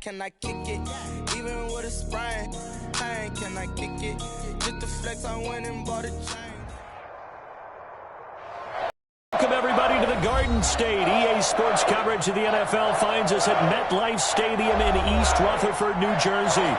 can I kick it? Even with a sprain, pain, can I kick it? Just the flex, I went and bought a chain. Welcome, everybody, to the Garden State. EA Sports coverage of the NFL finds us at MetLife Stadium in East Rutherford, New Jersey.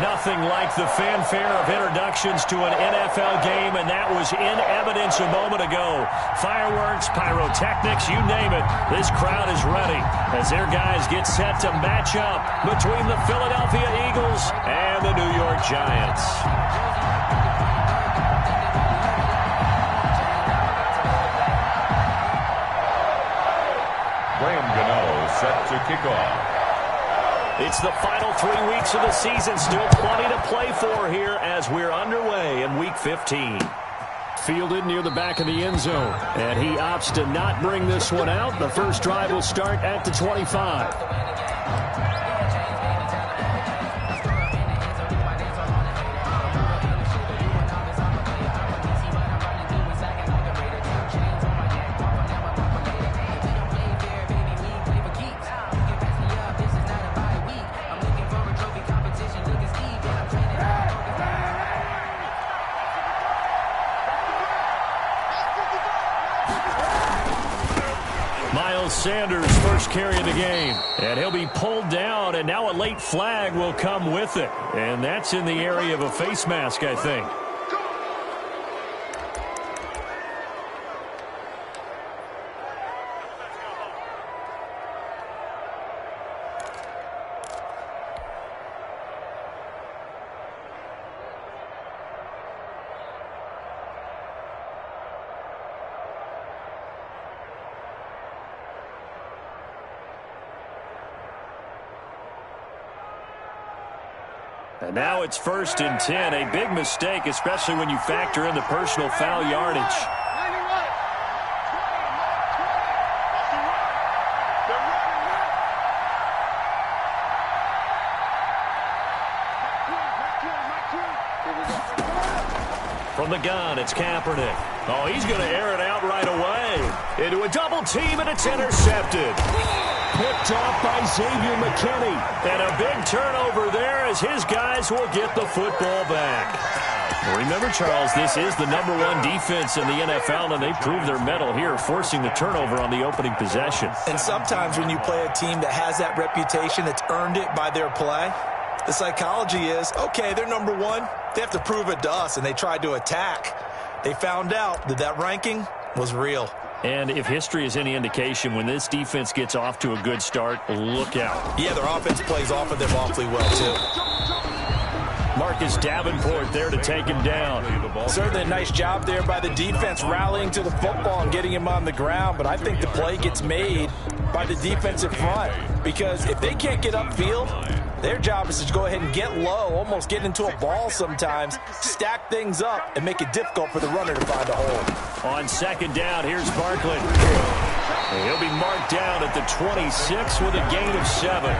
Nothing like the fanfare of introductions to an NFL game, and that was in evidence a moment ago. Fireworks, pyrotechnics, you name it. This crowd is ready as their guys get set to match up between the Philadelphia Eagles and the New York Giants. Graham Gano set to kick off. It's the final 3 weeks of the season. Still plenty to play for here as we're underway in Week 15. Fielded near the back of the end zone. And he opts to not bring this one out. The first drive will start at the 25. Sanders' first carry of the game, and he'll be pulled down, and now a late flag will come with it, and that's in the area of a face mask, I think. And now it's 1st and 10, a big mistake, especially when you factor in the personal foul yardage. From the gun, it's Kaepernick. Oh, he's going to air it out right away. Into a double team, and it's intercepted. Picked off by Xavier McKinney. And a big turnover there as his guys will get the football back. Remember, Charles, this is the #1 defense in the NFL, and they proved their mettle here, forcing the turnover on the opening possession. And sometimes when you play a team that has that reputation, that's earned it by their play, the psychology is, okay, they're #1. They have to prove it to us, and they tried to attack. They found out that that ranking was real. And if history is any indication, when this defense gets off to a good start, look out. Yeah, their offense plays off of them awfully well, too. Marcus Davenport there to take him down. Certainly a nice job there by the defense rallying to the football and getting him on the ground, but I think the play gets made by the defensive front because if they can't get upfield, their job is to go ahead and get low, almost get into a ball sometimes, stack things up, and make it difficult for the runner to find a hole. On 2nd down, here's Barkley. He'll be marked down at the 26 with a gain of 7.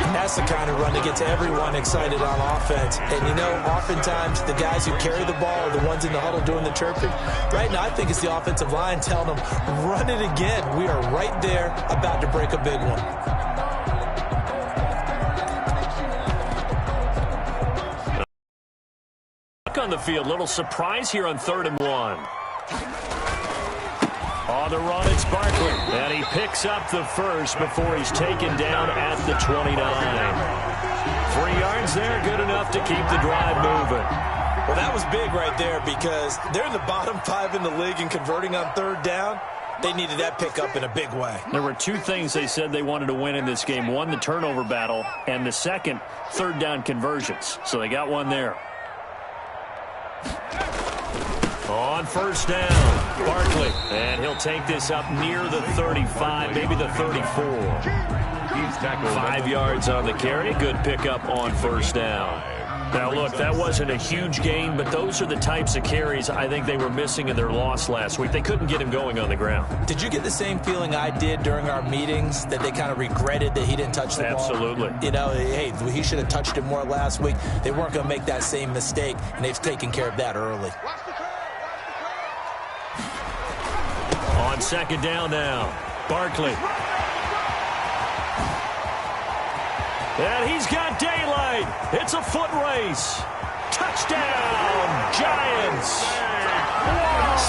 And that's the kind of run that gets everyone excited on offense. And, you know, oftentimes the guys who carry the ball are the ones in the huddle doing the chirping. Right now, I think it's the offensive line telling them, run it again. We are right there about to break a big one. On the field, little surprise here on 3rd and 1. On the run, it's Barkley, and he picks up the first before he's taken down at the 29. 3 yards there, good enough to keep the drive moving. Well, that was big right there because they're in the bottom 5 in the league and converting on 3rd down. They needed that pickup in a big way. There were 2 things they said they wanted to win in this game. One, the turnover battle, and the second, 3rd down conversions. So they got one there. On 1st down, Barkley, and he'll take this up near the 35, maybe the 34. 5 yards on the carry, good pickup on 1st down. Now, look, that wasn't a huge gain, but those are the types of carries I think they were missing in their loss last week. They couldn't get him going on the ground. Did you get the same feeling I did during our meetings, that they kind of regretted that he didn't touch the ball? Absolutely. You know, hey, he should have touched it more last week. They weren't going to make that same mistake, and they've taken care of that early. On 2nd down now, Barkley. And he's got daylight. It's a foot race. Touchdown, Giants.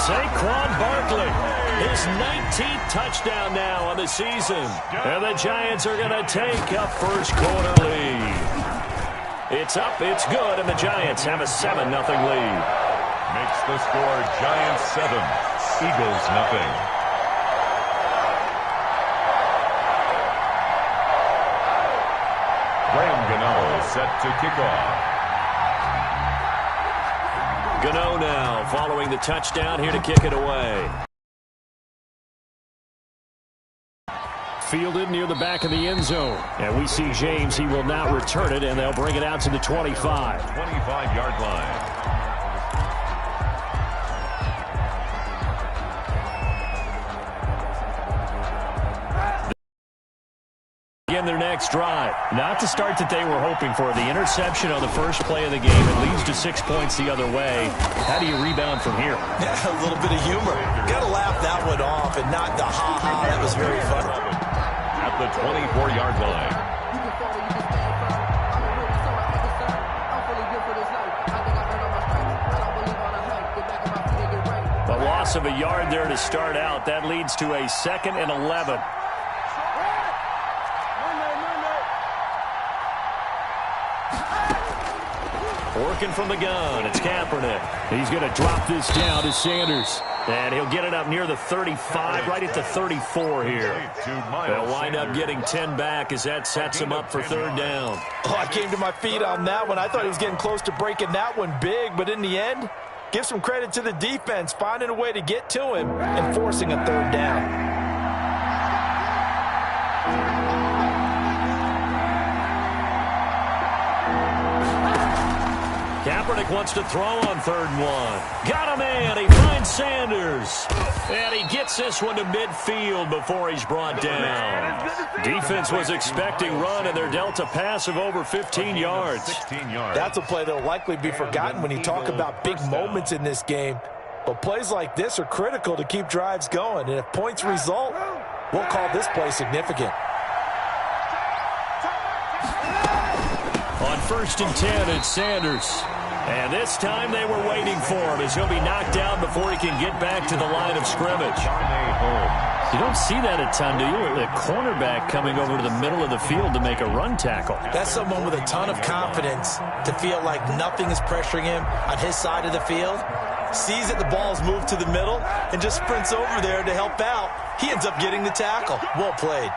Saquon Barkley, his 19th touchdown now on the season. And the Giants are going to take a first quarter lead. It's up, it's good, and the Giants have a 7-0 lead. Makes the score Giants 7, Eagles nothing. Graham Gano set to kick off. Gano now following the touchdown here to kick it away. Fielded near the back of the end zone. And we see James, he will not return it, and they'll bring it out to the 25. 25-yard line. In their next drive. Not the start that they were hoping for. The interception on the first play of the game. It leads to 6 points the other way. How do you rebound from here? Yeah, a little bit of humor. Got to laugh that one off and not the ha-ha. That was very fun. At the 24-yard line. The loss of a yard there to start out. That leads to a 2nd and 11. Working from the gun, it's Kaepernick. He's going to drop this down to Sanders. And he'll get it up near the 35, right at the 34 here. They'll wind up getting 10 back as that sets him up for 3rd down. Oh, I came to my feet on that one. I thought he was getting close to breaking that one big, but in the end, give some credit to the defense, finding a way to get to him and forcing a 3rd down. Kaepernick wants to throw on 3rd and 1. Got a man. He finds Sanders. And he gets this one to midfield before he's brought down. Defense was expecting run, and they're dealt a pass of over 15 yards. 16 yards. That's a play that will likely be forgotten when you talk about big moments in this game. But plays like this are critical to keep drives going. And if points result, we'll call this play significant. On 1st and 10, it's Sanders. And this time they were waiting for him as he'll be knocked down before he can get back to the line of scrimmage. You don't see that a ton, do you? The cornerback coming over to the middle of the field to make a run tackle. That's someone with a ton of confidence to feel like nothing is pressuring him on his side of the field. Sees that the ball's moved to the middle and just sprints over there to help out. He ends up getting the tackle. Well played.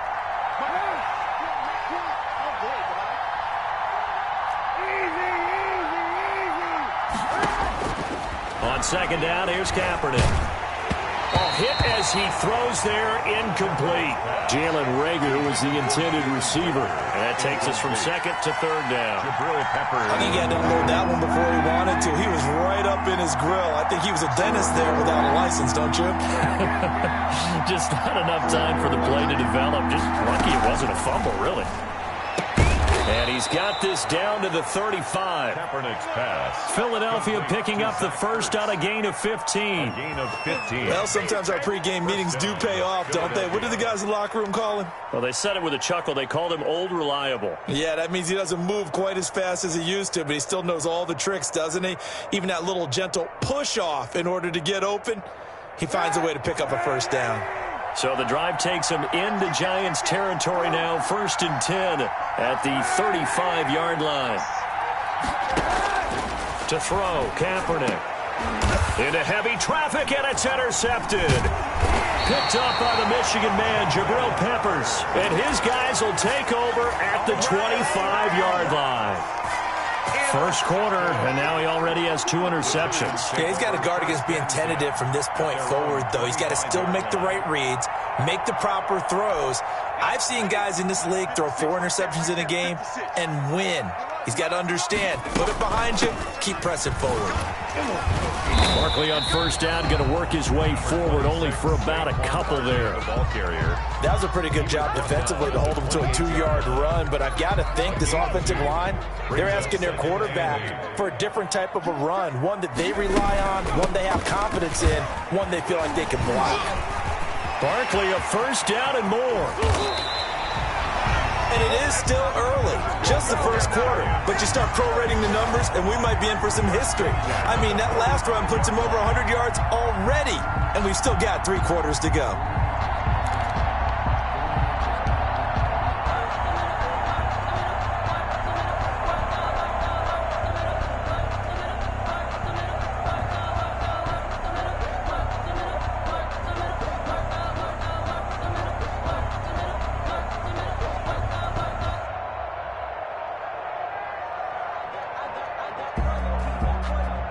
On 2nd down, here's Kaepernick. Hit as he throws there, incomplete. Jalen Reagor was the intended receiver. And that takes us from 2nd to 3rd down. I think he had to unload that one before he wanted to. He was right up in his grill. I think he was a dentist there without a license, don't you? Just not enough time for the play to develop. Just lucky it wasn't a fumble, really. And he's got this down to the 35. Kaepernick's pass. Philadelphia picking up the first on a gain of 15. A gain of 15. Well, sometimes our pregame meetings do pay off, don't they? What do the guys in the locker room call him? Well, they said it with a chuckle. They called him Old Reliable. Yeah, that means he doesn't move quite as fast as he used to, but he still knows all the tricks, doesn't he? Even that little gentle push-off in order to get open, he finds a way to pick up a first down. So the drive takes him into Giants territory now, 1st and 10 at the 35-yard line. To throw, Kaepernick. Into heavy traffic, and it's intercepted. Picked up by the Michigan man, Jabril Peppers. And his guys will take over at the 25-yard line. First quarter, and now he already has 2 interceptions. Yeah, he's got to guard against being tentative from this point forward, though. He's got to still make the right reads, make the proper throws. I've seen guys in this league throw 4 interceptions in a game and win. He's got to understand, put it behind you, keep pressing forward. Barkley on 1st down, going to work his way forward, only for about a couple there. Ball carrier. That was a pretty good job defensively to hold him to a 2-yard run, but I've got to think this offensive line, they're asking their quarterback for a different type of a run, one that they rely on, one they have confidence in, one they feel like they can block. Barkley a 1st down and more. And it is still early, just the first quarter. But you start prorating the numbers, and we might be in for some history. I mean, that last run puts him over 100 yards already, and we've still got 3 quarters to go.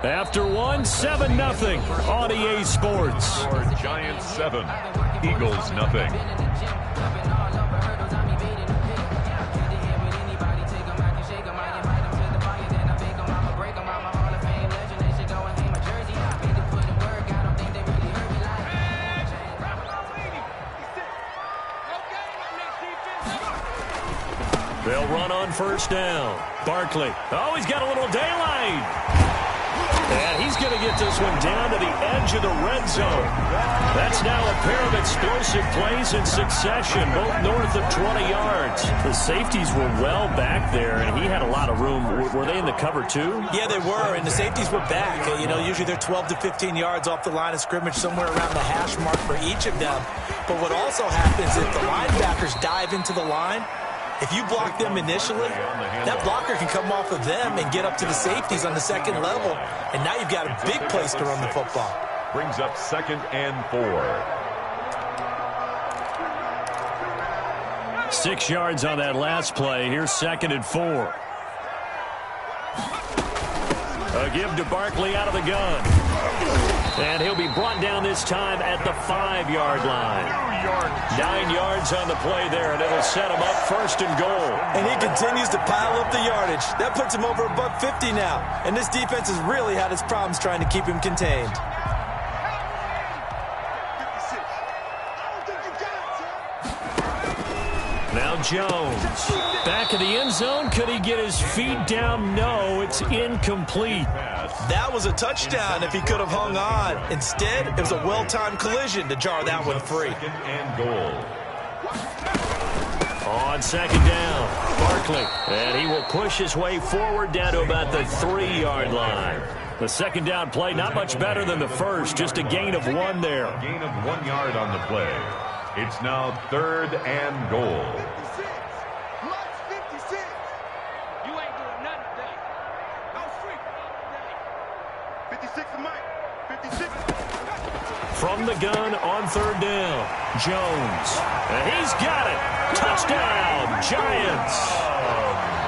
After one, 7-0 on EA Sports. Giants 7, Eagles nothing. They'll run on first down. Barkley. Oh, he's got a little daylight. And he's going to get this one down to the edge of the red zone. That's now a pair of explosive plays in succession, both north of 20 yards. The safeties were well back there, and he had a lot of room. Were they in the cover, too? Yeah, they were, and the safeties were back. You know, usually they're 12 to 15 yards off the line of scrimmage, somewhere around the hash mark for each of them. But what also happens if the linebackers dive into the line, if you block them initially, that blocker can come off of them and get up to the safeties on the second level. And now you've got a big place to run the football. Brings up 2nd and 4. 6 yards on that last play. Here's 2nd and 4. A give to Barkley out of the gun. And he'll be brought down this time at the 5-yard line. 9 yards on the play there, and it'll set him up 1st and goal. And he continues to pile up the yardage. That puts him over $150 now. And this defense has really had its problems trying to keep him contained. Now Jones. Back in the end zone. Could he get his feet down? No, it's incomplete. That was a touchdown if he could have hung on. Instead, it was a well-timed collision to jar that one free. 2nd and goal. On 2nd down, Barkley. And he will push his way forward down to about the 3-yard line. The 2nd down play, not much better than the first, just a gain of 1 there. A gain of 1 yard on the play. It's now 3rd and goal. From the gun on 3rd down, Jones. And he's got it. Touchdown, Giants.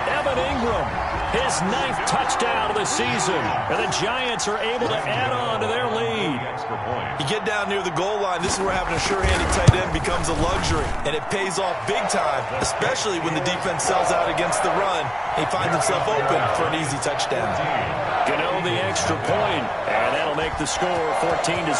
Evan Ingram, his 9th touchdown of the season. And the Giants are able to add on to their lead. You get down near the goal line, this is where having a sure-handed tight end becomes a luxury. And it pays off big time, especially when the defense sells out against the run. He finds himself open for an easy touchdown. Gano the extra point, and that'll make the score 14-0.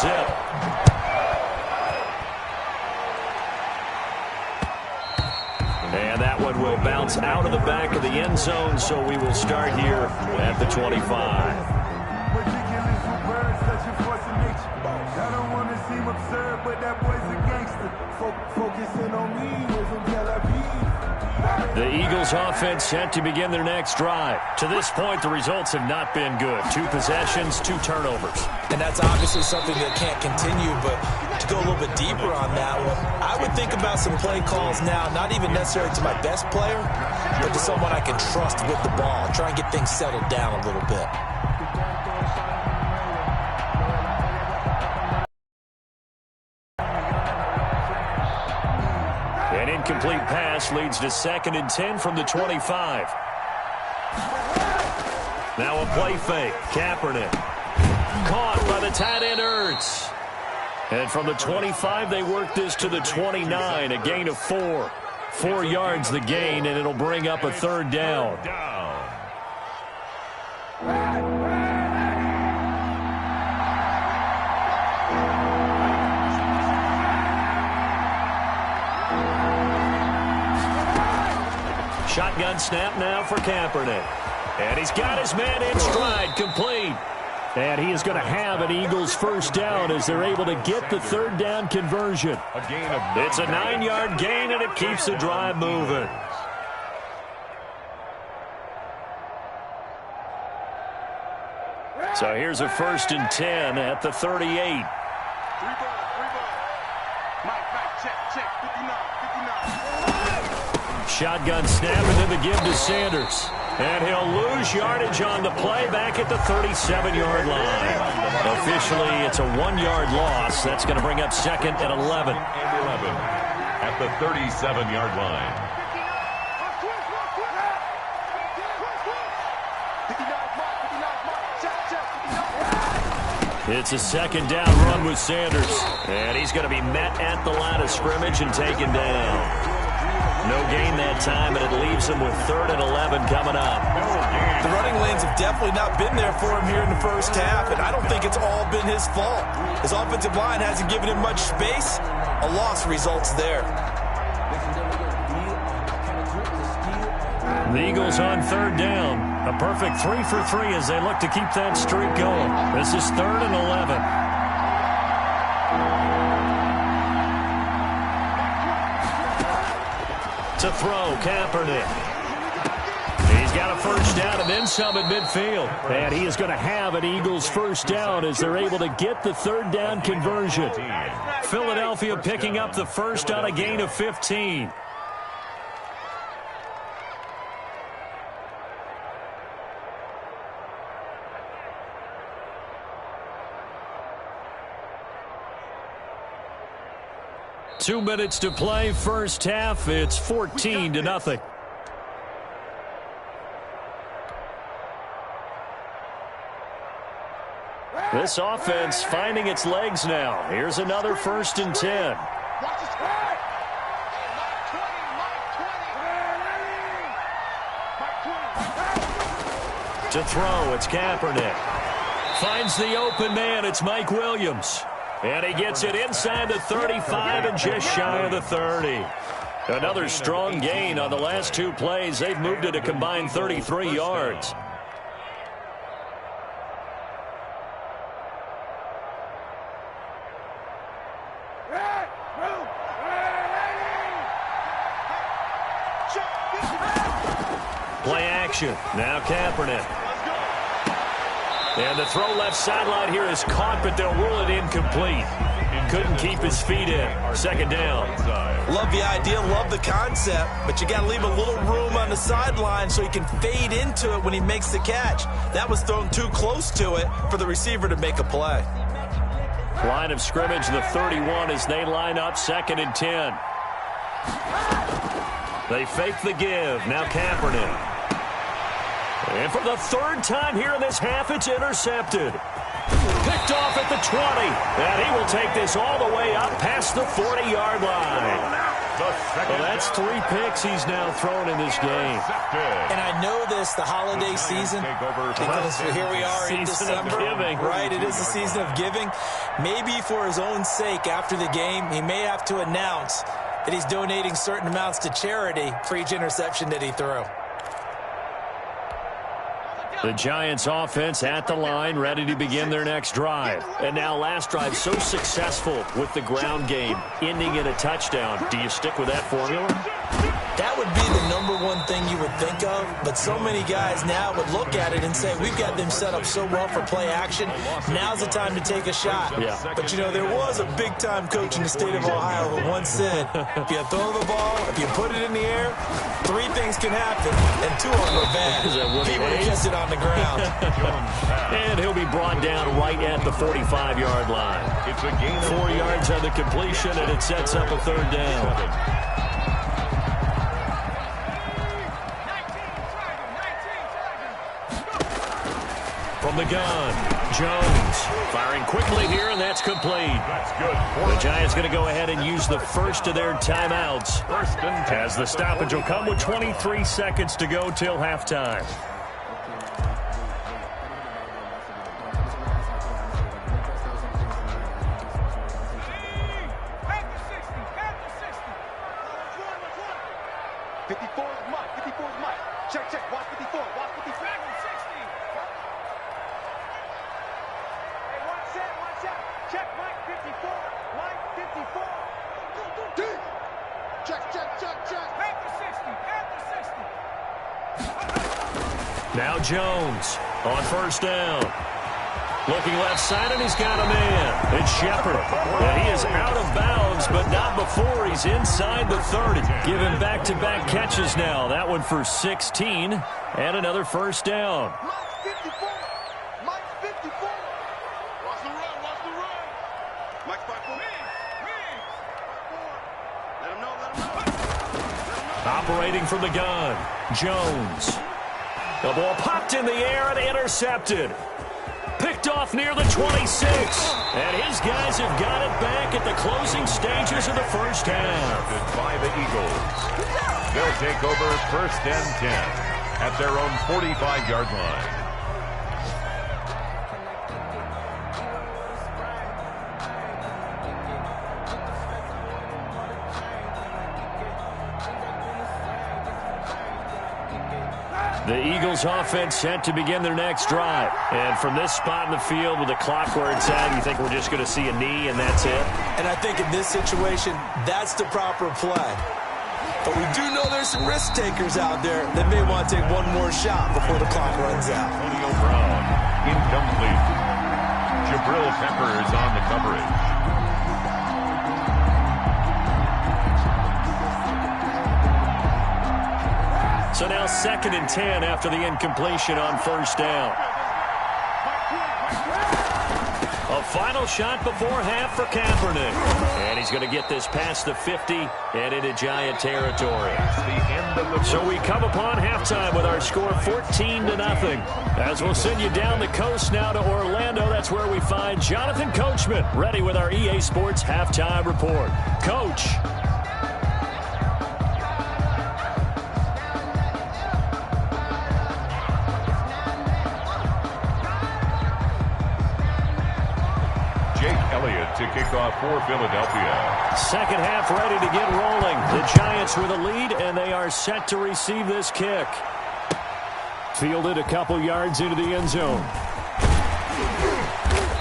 And that one will bounce out of the back of the end zone, so we will start here at the 25. I don't want to seem absurd, but that boy's a gangster. Focusing on me was a The Eagles offense set to begin their next drive. To this point, the results have not been good. 2 possessions, 2 turnovers. And that's obviously something that can't continue, but to go a little bit deeper on that one, I would think about some play calls now, not even necessarily to my best player, but to someone I can trust with the ball. Try and get things settled down a little bit. An incomplete pass leads to 2nd and 10 from the 25. Now a play fake. Kaepernick. Caught by the tight end Ertz. And from the 25, they work this to the 29. A gain of 4. 4 yards the gain, and it'll bring up a 3rd down. Shotgun snap now for Kaepernick. And he's got his man in stride, complete. And he is going to have an Eagles first down as they're able to get the 3rd down conversion. A gain of It's a 9-yard gain, and it keeps the drive moving. So here's a 1st and 10 at the 38. Shotgun snap and then the give to Sanders. And he'll lose yardage on the play back at the 37-yard line. Officially, it's a 1-yard loss. That's going to bring up 2nd and 11. At the 37-yard line. It's a 2nd down run with Sanders. And he's going to be met at the line of scrimmage and taken down. No gain that time, and it leaves him with 3rd and 11 coming up. The running lanes have definitely not been there for him here in the first half, and I don't think it's all been his fault. His offensive line hasn't given him much space. A loss results there. The Eagles on 3rd down. A perfect 3 for 3 as they look to keep that streak going. This is 3rd and 11. To throw, Kaepernick. He's got a 1st down and then some at midfield. And he is going to have an Eagles 1st down as they're able to get the 3rd down conversion. Philadelphia picking up the 1st on a gain of 15. Two minutes to play, first half. It's 14-0. This offense finding its legs now. Here's another 1st and 10. To throw, it's Kaepernick. Finds the open man, it's Mike Williams. And he gets it inside the 35 and just shy of the 30. Another strong gain on the last 2 plays. They've moved it a combined 33 yards. Play action. Now Kaepernick. And the throw left sideline here is caught, but they'll rule it incomplete. Couldn't keep his feet in. 2nd down. Love the idea, love the concept, but you got to leave a little room on the sideline so he can fade into it when he makes the catch. That was thrown too close to it for the receiver to make a play. Line of scrimmage, the 31 as they line up 2nd and 10. They fake the give. Now Kaepernick. And for the 3rd time here in this half, it's intercepted. Picked off at the 20. And he will take this all the way up past the 40-yard line. Well, that's 3 picks he's now thrown in this game. And I know this, the holiday season, because here we are in December. Right, it is the season of giving. Maybe for his own sake after the game, he may have to announce that he's donating certain amounts to charity for each interception that he threw. The Giants offense at the line, ready to begin their next drive. And now last drive so successful with the ground game, ending in a touchdown. Do you stick with that formula? That would be the #1 thing you would think of, but so many guys now would look at it and say, we've got them set up so well for play action, now's the time to take a shot. Yeah. But, you know, there was a big-time coach in the state of Ohio who once said, if you throw the ball, if you put it in the air, 3 things can happen, and 2 of them are bad. People have kept it on the ground. And he'll be brought down right at the 45-yard line. It's a gain of 4 yards on the completion, and it sets up a 3rd down. From the gun, Jones firing quickly here, and that's complete. That's good. The Giants going to go ahead and use the first of their timeouts as the stoppage will come with 23 seconds to go till halftime. Now Jones on 1st down. Looking left side, and he's got a man. It's Shepard. And he is out of bounds, but not before he's inside the 30. Giving back-to-back catches now. That one for 16, and another first down. Operating from the gun, Jones. The ball popped in the air and intercepted. Picked off near the 26. And his guys have got it back at the closing stages of the first half. By the Eagles. They'll take over first and 10 at their own 45-yard line. The Eagles offense set to begin their next drive. And from this spot in the field with the clock where it's at, you think we're just going to see a knee and that's it? And I think in this situation, that's the proper play. But we do know there's some risk takers out there that may want to take one more shot before the clock runs out. Antonio Brown, incomplete. Jabril Peppers on the coverage. So now 2nd and 10 after the incompletion on first down. A final shot before half for Kaepernick. And he's going to get this past the 50 and into Giant territory. So we come upon halftime with our score 14-0. As we'll send you down the coast now to Orlando. That's where we find Jonathan Coachman ready with our EA Sports halftime report. Coach. To kick off for Philadelphia. Second half ready to get rolling. The Giants with a lead, and they are set to receive this kick. Fielded a couple yards into the end zone.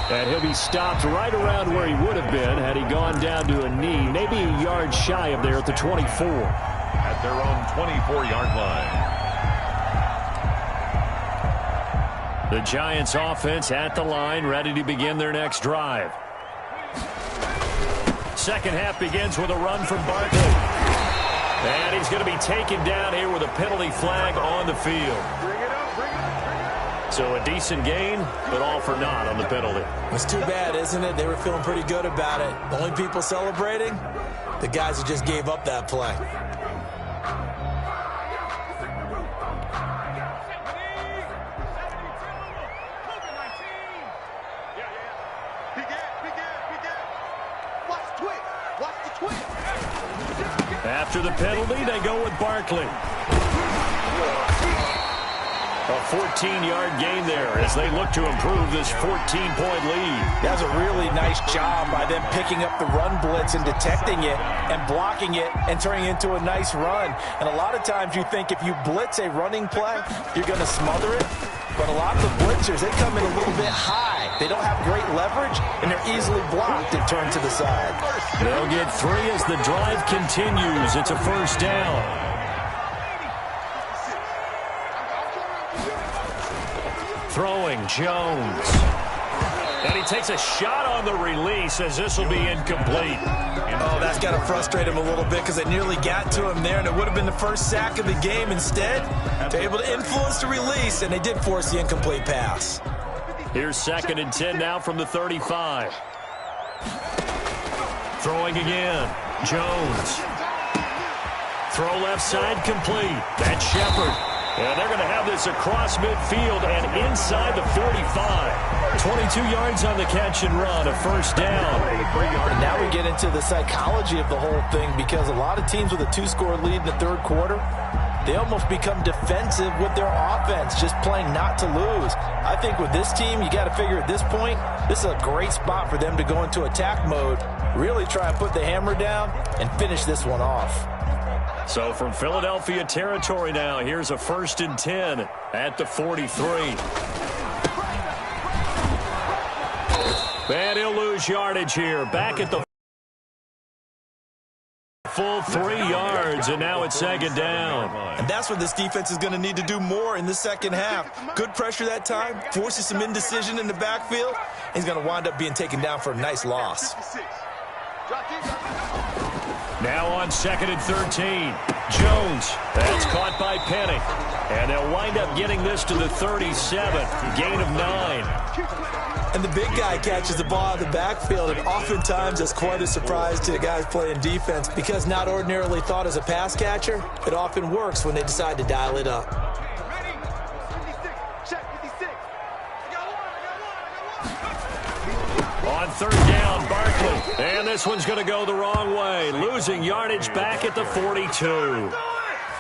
And he'll be stopped right around where he would have been had he gone down to a knee. Maybe a yard shy of there at the 24. At their own 24-yard line. The Giants offense at the line, ready to begin their next drive. Second half begins with a run from Barkley. And he's going to be taken down here with a penalty flag on the field. So a decent gain, but all for naught on the penalty. It's too bad, isn't it? They were feeling pretty good about it. The only people celebrating, the guys who just gave up that play. After the penalty, they go with Barkley. A 14-yard gain there as they look to improve this 14-point lead. That was a really nice job by them picking up the run blitz and detecting it and blocking it and turning it into a nice run. And a lot of times you think if you blitz a running play, you're going to smother it. But a lot of the blitzers, they come in a little bit high. They don't have great leverage, and they're easily blocked and turned to the side. They'll get 3 as the drive continues. It's a first down. Throwing Jones. And he takes a shot on the release as this will be incomplete. Oh, that's got to frustrate him a little bit because they nearly got to him there, and it would have been the first sack of the game. Instead, they're able to influence the release, and they did force the incomplete pass. Here's 2nd and 10 now from the 35. Throwing again. Jones. Throw left side complete. That's Shepard. And they're going to have this across midfield and inside the 45. 22 yards on the catch and run, a first down. And now we get into the psychology of the whole thing because a lot of teams with a 2-score lead in the third quarter, they almost become defensive with their offense, just playing not to lose. I think with this team, you got to figure at this point, this is a great spot for them to go into attack mode, really try and put the hammer down and finish this one off. So from Philadelphia territory now, here's a 1st and 10 at the 43. And he'll lose yardage here. Back at the full 3 yards, and now it's second down. And that's what this defense is going to need to do more in the second half. Good pressure that time, forces some indecision in the backfield. He's going to wind up being taken down for a nice loss. Now on 2nd and 13. Jones. That's caught by Penny. And they'll wind up getting this to the 37. Gain of 9. And the big guy catches the ball out of the backfield, and oftentimes that's quite a surprise to the guys playing defense because not ordinarily thought as a pass catcher, it often works when they decide to dial it up. On 3rd down, Barkley. And this one's going to go the wrong way, losing yardage back at the 42.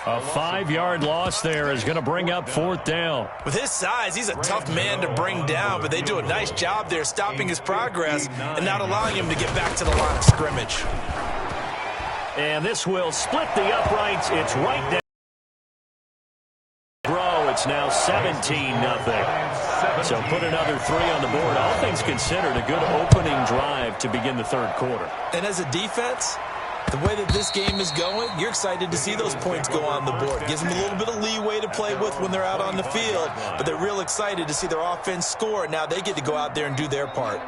A 5-yard loss there is going to bring up 4th down. With his size, he's a tough man to bring down, but they do a nice job there stopping his progress and not allowing him to get back to the line of scrimmage. And this will split the uprights. It's right down. It's now 17-0. So put another 3 on the board. All things considered, a good opening drive to begin the 3rd quarter. And as a defense, the way that this game is going, you're excited to see those points go on the board. Gives them a little bit of leeway to play with when they're out on the field, but they're real excited to see their offense score. Now they get to go out there and do their part.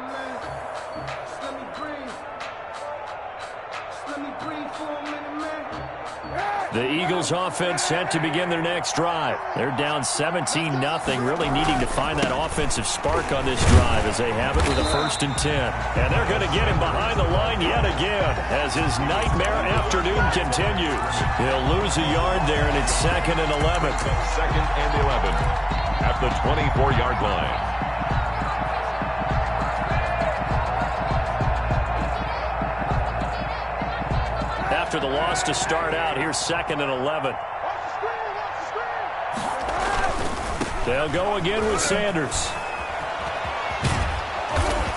The Eagles offense set to begin their next drive. They're down 17-0, really needing to find that offensive spark on this drive as they have it with a 1st and 10. And they're going to get him behind the line yet again as his nightmare afternoon continues. He'll lose a yard there, and it's 2nd and 11. 2nd and 11 at the 24-yard line. After the loss to start out, here's 2nd and 11. They'll go again with Sanders.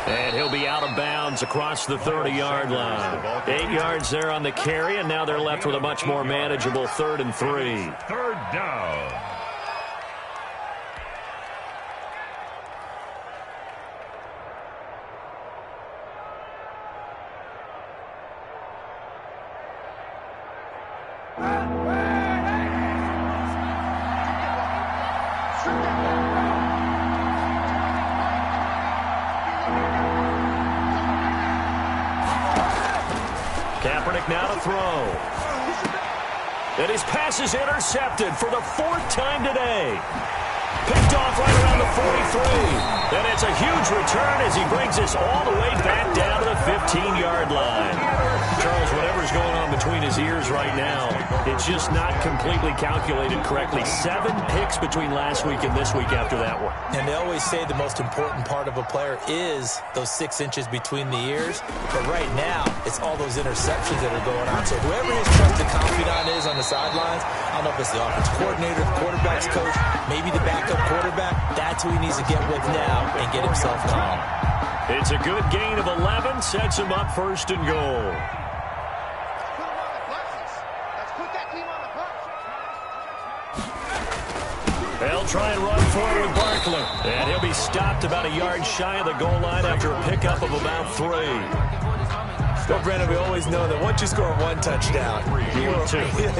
And he'll be out of bounds across the 30-yard line. 8 yards there on the carry, and now they're left with a much more manageable 3rd and 3. 3rd down. Now to throw. And his pass is intercepted for the 4th time today. Picked off right around the 43. And it's a huge return as he brings us all the way back down to the 15-yard line. Charles, whatever's going on between his ears right now, it's just not completely calculated correctly. 7 picks between last week and this week after that one. And they always say the most important part of a player is those 6 inches between the ears. But right now, it's all those interceptions that are going on. So whoever his trusted confidant is on the sidelines, I don't know if it's the offense coordinator, the quarterback's coach, maybe the backup quarterback, that's who he needs to get with now and get himself calm. It's a good gain of 11, sets him up 1st and goal. They'll try and run forward with Barkley. And he'll be stopped about a yard shy of the goal line after a pickup of about 3. Well, Brandon, we always know that once you score 1 touchdown,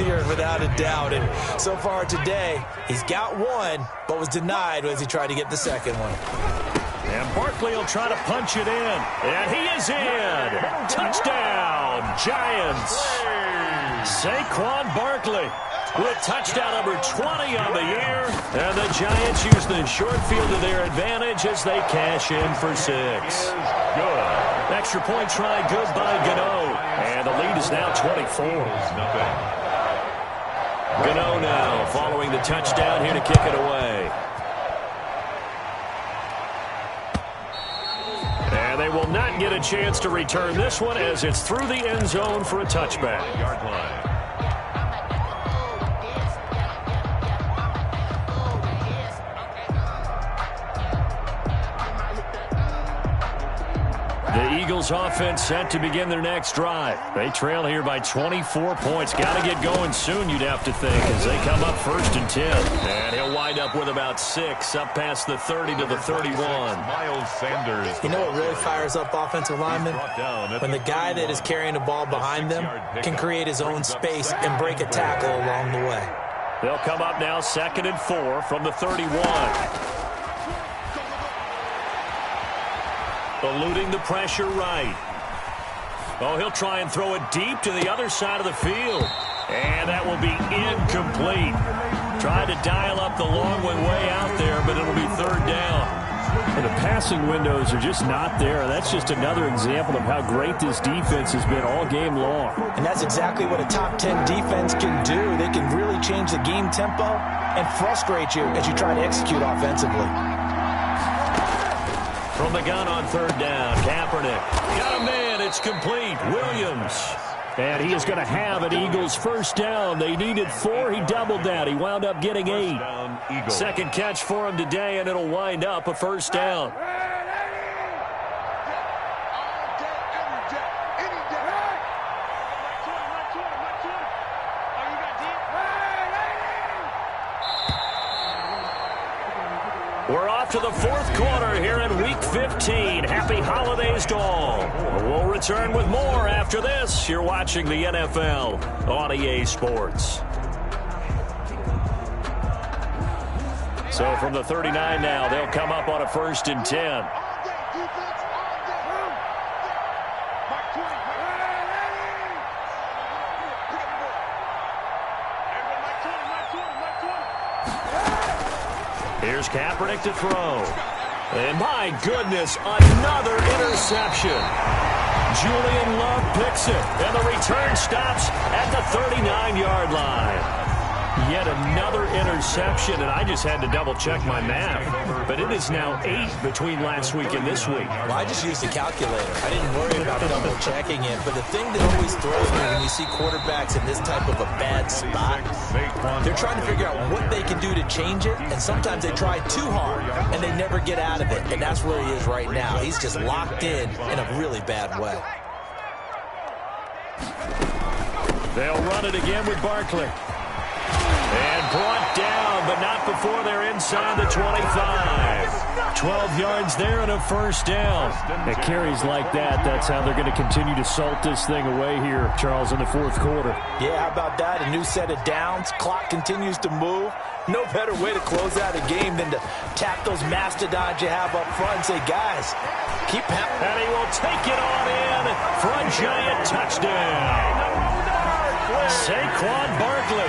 you're without a doubt. And so far today, he's got 1, but was denied as he tried to get the 2nd one. And Barkley will try to punch it in. And he is in. Touchdown, Giants. Saquon Barkley with touchdown number 20 on the year. And the Giants use the short field to their advantage as they cash in for 6. Good. Extra point try good by Gano. And the lead is now 24. Gano now following the touchdown here to kick it away. And they will not get a chance to return this one as it's through the end zone for a touchback. Yard line. The Eagles offense set to begin their next drive. They trail here by 24 points. Got to get going soon, you'd have to think, as they come up 1st and 10. And he'll wind up with about 6, up past the 30 to the 31. Miles Sanders. You know what really fires up offensive linemen? When the guy that is carrying the ball behind them can create his own space and break a tackle along the way. They'll come up now 2nd and 4 from the 31. Eluding the pressure right. Oh, he'll try and throw it deep to the other side of the field. And that will be incomplete. Tried to dial up the long one way out there, but it'll be 3rd down. And the passing windows are just not there. That's just another example of how great this defense has been all game long. And that's exactly what a top 10 defense can do. They can really change the game tempo and frustrate you as you try to execute offensively. From the gun on 3rd down, Kaepernick. Got him in. It's complete. Williams. And he is going to have an Eagles 1st down. They needed 4. He doubled that. He wound up getting 8. 2nd catch for him today, and it'll wind up a 1st down. We're off to the 4th quarter here in Week 15. Happy holidays to all. We'll return with more after this. You're watching the NFL on EA Sports. So from the 39 now, they'll come up on a 1st and 10. Here's Kaepernick to throw. And my goodness, another interception. Julian Love picks it, and the return stops at the 39-yard line. Yet another interception, and I just had to double-check my math. But it is now 8 between last week and this week. Well, I just used a calculator. I didn't worry about double-checking it. But the thing that always throws me when you see quarterbacks in this type of a bad spot, they're trying to figure out what they can do to change it, and sometimes they try too hard, and they never get out of it. And that's where he is right now. He's just locked in a really bad way. They'll run it again with Barkley. And brought down, but not before they're inside the 25. 12 yards there and a 1st down. At carries like that, that's how they're going to continue to salt this thing away here, Charles, in the 4th quarter. Yeah, how about that? A new set of downs. Clock continues to move. No better way to close out a game than to tap those mastodons you have up front and say, guys, keep pounding. And he will take it on in for a giant touchdown. Saquon Barkley.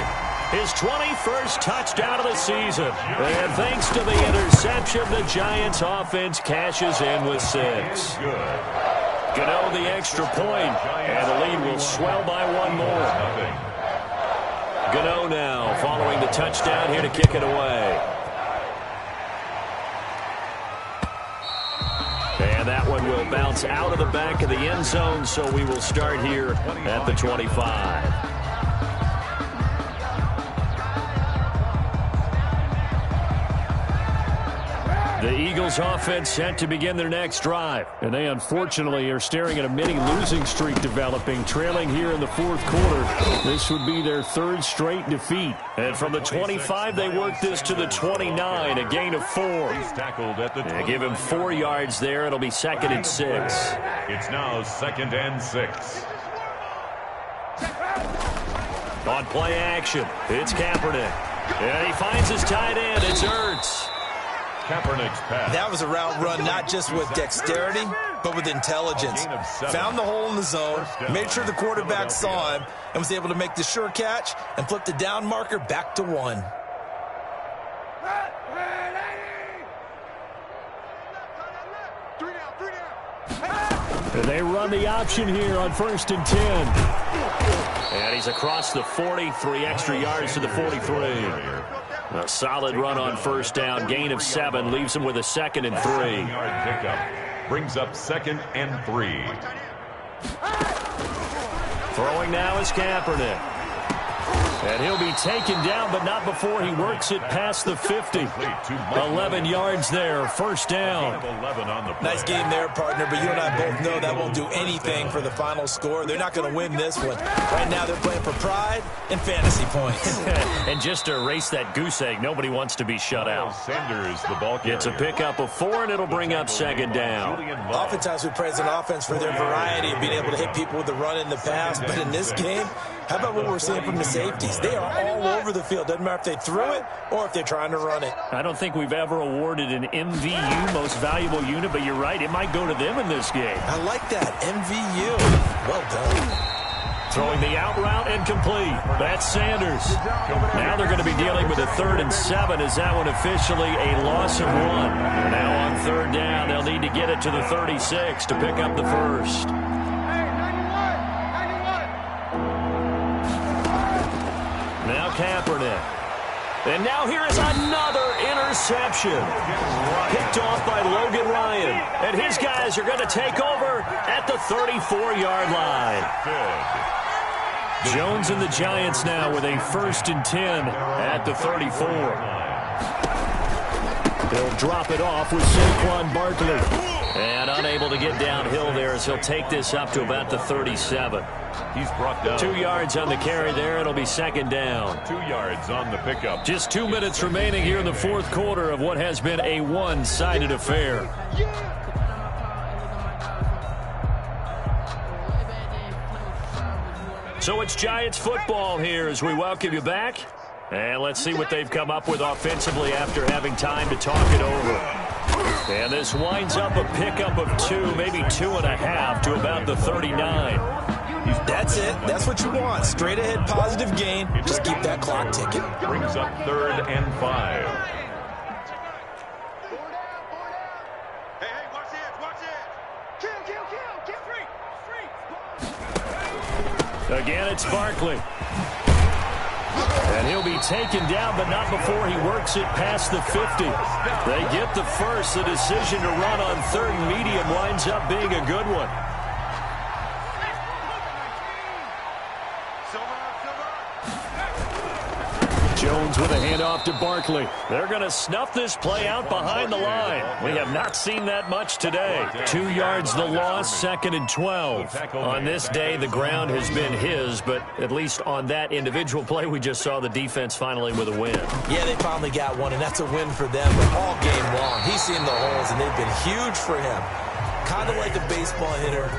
His 21st touchdown of the season. And thanks to the interception, the Giants offense cashes in with 6. Gano the extra point, and the lead will swell by 1 more. Gano now following the touchdown here to kick it away. And that one will bounce out of the back of the end zone, so we will start here at the 25. The Eagles offense set to begin their next drive. And they unfortunately are staring at a mini losing streak developing, trailing here in the 4th quarter. This would be their 3rd straight defeat. And from the 25, they work this to the 29, a gain of 4. They give him 4 yards there. It'll be 2nd and 6. It's now 2nd and 6. On play action, it's Kaepernick. And he finds his tight end. It's Ertz. Kaepernick's pass. That was a route run not just with dexterity, but with intelligence. Found the hole in the zone, made sure the quarterback saw him, and was able to make the sure catch and flip the down marker back to 1. And they run the option here on 1st and 10. And he's across the 40, 3 extra yards to the 43. A solid run on 1st down, gain of 7, leaves him with a 2nd and 3. Yard pickup brings up 2nd and 3. Throwing now is Kaepernick. And he'll be taken down, but not before he works it past the 50. 11 yards there, first down. Nice game there, partner, but you and I both know that won't do anything for the final score. They're not going to win this one. Right now they're playing for pride and fantasy points. And just to erase that goose egg, nobody wants to be shut out. Sanders, the ball carrier. It's a pickup of 4, and it'll bring up second down. Oftentimes we praise an offense for their variety of being able to hit people with the run in the pass, but in this game, how about what we're seeing from the safeties? They are all over the field. Doesn't matter if they threw it or if they're trying to run it. I don't think we've ever awarded an MVU, most valuable unit, but you're right, it might go to them in this game. I like that, MVU. Well done. Throwing the out route and complete. That's Sanders. Now they're going to be dealing with a 3rd and 7. Is that one officially a loss of 1? Now on 3rd down, they'll need to get it to the 36 to pick up the first. Now Kaepernick. And now here is another interception. Picked off by Logan Ryan. And his guys are going to take over at the 34-yard line. Jones and the Giants now with a 1st and 10 at the 34. They'll drop it off with Saquon Barkley. And unable to get downhill there as he'll take this up to about the 37. He's brought down. 2 yards on the carry there. It'll be second down. 2 yards on the pickup. Just 2 minutes remaining here in the 4th quarter of what has been a one-sided affair. So it's Giants football here as we welcome you back. And let's see what they've come up with offensively after having time to talk it over. And this winds up a pickup of 2, maybe 2.5 to about the 39. That's it. That's what you want. Straight ahead positive gain. Just keep that clock ticking. Brings up 3rd and 5. Hey, watch this. Kill. Free. Again, it's Barkley. And he'll be taken down, but not before he works it past the 50. They get the first. The decision to run on 3rd and medium winds up being a good one. Jones with a handoff to Barkley. They're going to snuff this play out behind the line. We have not seen that much today. 2 yards the loss, 2nd and 12. On this day, the ground has been his, but at least on that individual play, we just saw the defense finally with a win. Yeah, they finally got one, and that's a win for them. But all game long, he's seen the holes, and they've been huge for him. Kind of like a baseball hitter.